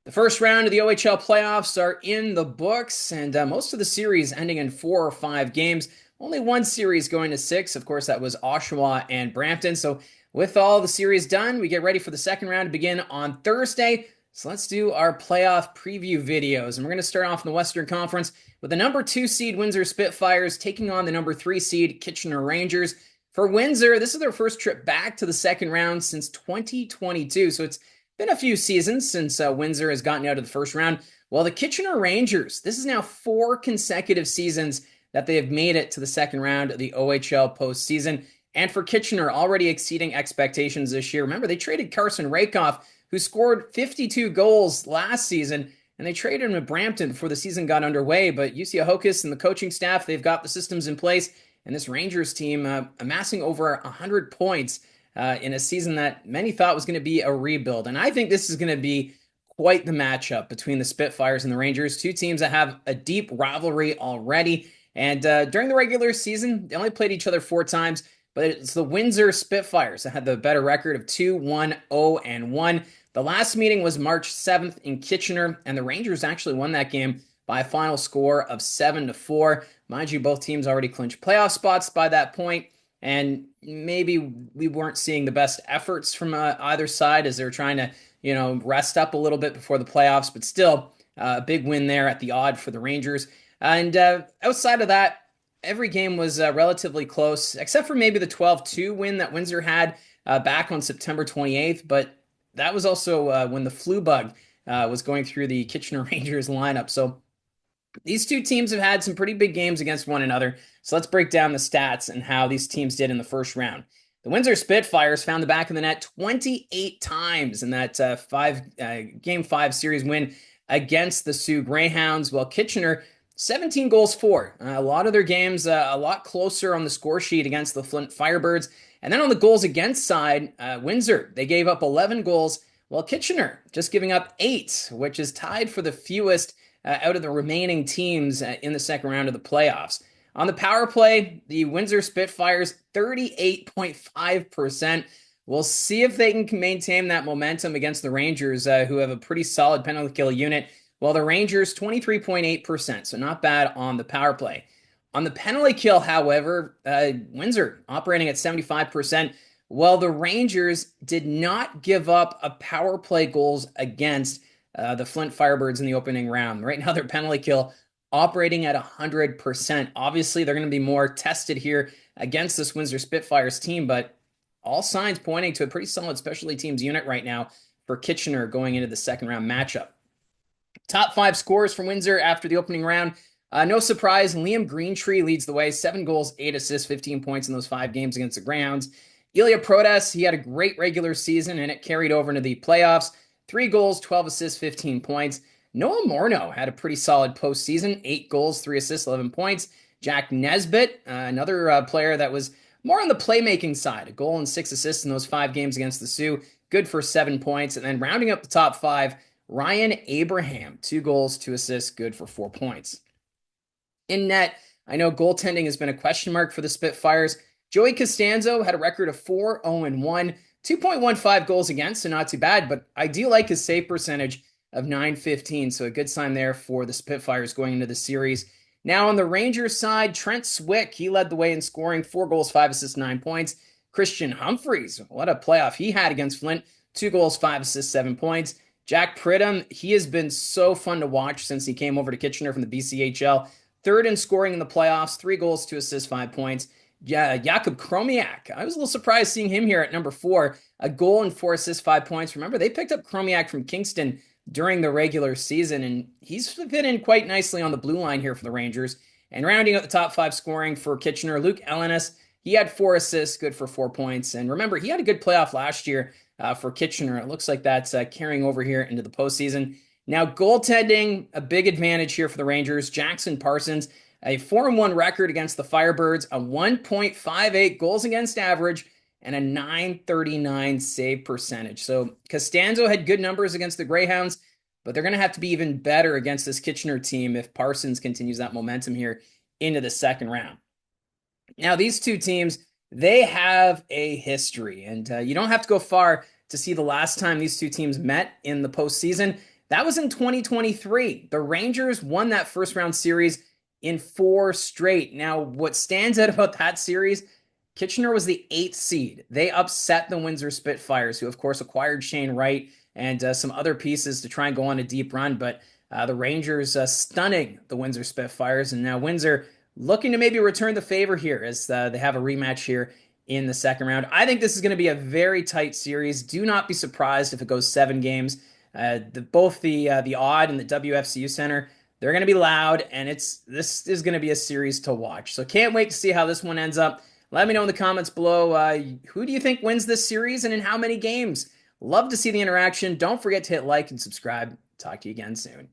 The first round of the OHL playoffs are in the books, and most of the series ending in 4 or 5 games. Only one series going to 6. Of course, that was Oshawa and Brampton. So, with all the series done, we get ready for the second round to begin on Thursday. So, let's do our playoff preview videos. And we're going to start off in the Western Conference with the number 2 seed Windsor Spitfires taking on the number 3 seed Kitchener Rangers. For Windsor, this is their first trip back to the second round since 2022. So, it's been a few seasons since Windsor has gotten out of the first round. Well, the Kitchener Rangers, this is now 4 consecutive seasons that they have made it to the second round of the OHL postseason. And for Kitchener, already exceeding expectations this year. Remember, they traded Carson Rakoff, who scored 52 goals last season, and they traded him to Brampton before the season got underway. But UC Ahokas and the coaching staff, they've got the systems in place. And this Rangers team amassing over 100 points in a season that many thought was going to be a rebuild. And I think this is going to be quite the matchup between the Spitfires and the Rangers, two teams that have a deep rivalry already. And during the regular season, they only played each other 4 times, but it's the Windsor Spitfires that had the better record of 2-1-0-1. The last meeting was March 7th in Kitchener, and the Rangers actually won that game by a final score of 7-4. Mind you, both teams already clinched playoff spots by that point. And maybe we weren't seeing the best efforts from either side as they're trying to, rest up a little bit before the playoffs. But still, a big win there at the odd for the Rangers. And outside of that, every game was relatively close, except for maybe the 12-2 win that Windsor had back on September 28th. But that was also when the flu bug was going through the Kitchener Rangers lineup. So these two teams have had some pretty big games against one another, so let's break down the stats and how these teams did in the first round. The Windsor Spitfires found the back of the net 28 times in that Game 5 series win against the Sioux Greyhounds, while Kitchener, 17 goals for. A lot of their games a lot closer on the score sheet against the Flint Firebirds. And then on the goals against side, Windsor, they gave up 11 goals, while Kitchener just giving up 8, which is tied for the fewest out of the remaining teams in the second round of the playoffs. On the power play, the Windsor Spitfires, 38.5%. We'll see if they can maintain that momentum against the Rangers, who have a pretty solid penalty kill unit, while the Rangers, 23.8%, so not bad on the power play. On the penalty kill, however, Windsor operating at 75%, while the Rangers did not give up a power play goals against the Flint Firebirds in the opening round. Right now, their penalty kill operating at 100%. Obviously, they're going to be more tested here against this Windsor Spitfires team, but all signs pointing to a pretty solid specialty teams unit right now for Kitchener going into the second round matchup. Top 5 scores from Windsor after the opening round. No surprise, Liam Greentree leads the way. 7 goals, 8 assists, 15 points in those 5 games against the Greyhounds. Ilya Protas, he had a great regular season, and it carried over into the playoffs. 3 goals, 12 assists, 15 points. Noah Morneau had a pretty solid postseason. 8 goals, 3 assists, 11 points. Jack Nesbitt, another player that was more on the playmaking side. A goal and 6 assists in those 5 games against the Sioux. Good for 7 points. And then rounding up the top 5, Ryan Abraham. 2 goals, 2 assists, good for 4 points. In net, I know goaltending has been a question mark for the Spitfires. Joey Costanzo had a record of 4-0-1. 2.15 goals against, so not too bad, but I do like his save percentage of .915, so a good sign there for the Spitfires going into the series. Now on the Rangers side, Trent Swick, he led the way in scoring, 4 goals, 5 assists, 9 points. Christian Humphreys, what a playoff he had against Flint, 2 goals, 5 assists, 7 points. Jack Pridham, he has been so fun to watch since he came over to Kitchener from the BCHL. 3rd in scoring in the playoffs, 3 goals, 2 assists, 5 points. Yeah, Jakub Kromiak. I was a little surprised seeing him here at number 4. A goal and 4 assists, 5 points. Remember, they picked up Kromiak from Kingston during the regular season, and he's fit in quite nicely on the blue line here for the Rangers. And rounding out the top 5 scoring for Kitchener, Luke Ellenis, he had 4 assists, good for 4 points. And remember, he had a good playoff last year for Kitchener. It looks like that's carrying over here into the postseason. Now, goaltending, a big advantage here for the Rangers. Jackson Parsons, a 4-1 record against the Firebirds, a 1.58 goals against average, and a .939 save percentage. So Costanzo had good numbers against the Greyhounds, but they're going to have to be even better against this Kitchener team if Parsons continues that momentum here into the second round. Now, these two teams, they have a history, and you don't have to go far to see the last time these two teams met in the postseason. That was in 2023. The Rangers won that first round series in four straight. Now, what stands out about that series, Kitchener was the eighth seed. They upset the Windsor Spitfires, who, of course, acquired Shane Wright and some other pieces to try and go on a deep run. But the Rangers stunning the Windsor Spitfires. And now Windsor looking to maybe return the favor here as they have a rematch here in the second round. I think this is going to be a very tight series. Do not be surprised if it goes 7 games. Both the Odd and the WFCU Center, they're going to be loud, and this is going to be a series to watch. So can't wait to see how this one ends up. Let me know in the comments below, who do you think wins this series and in how many games? Love to see the interaction. Don't forget to hit like and subscribe. Talk to you again soon.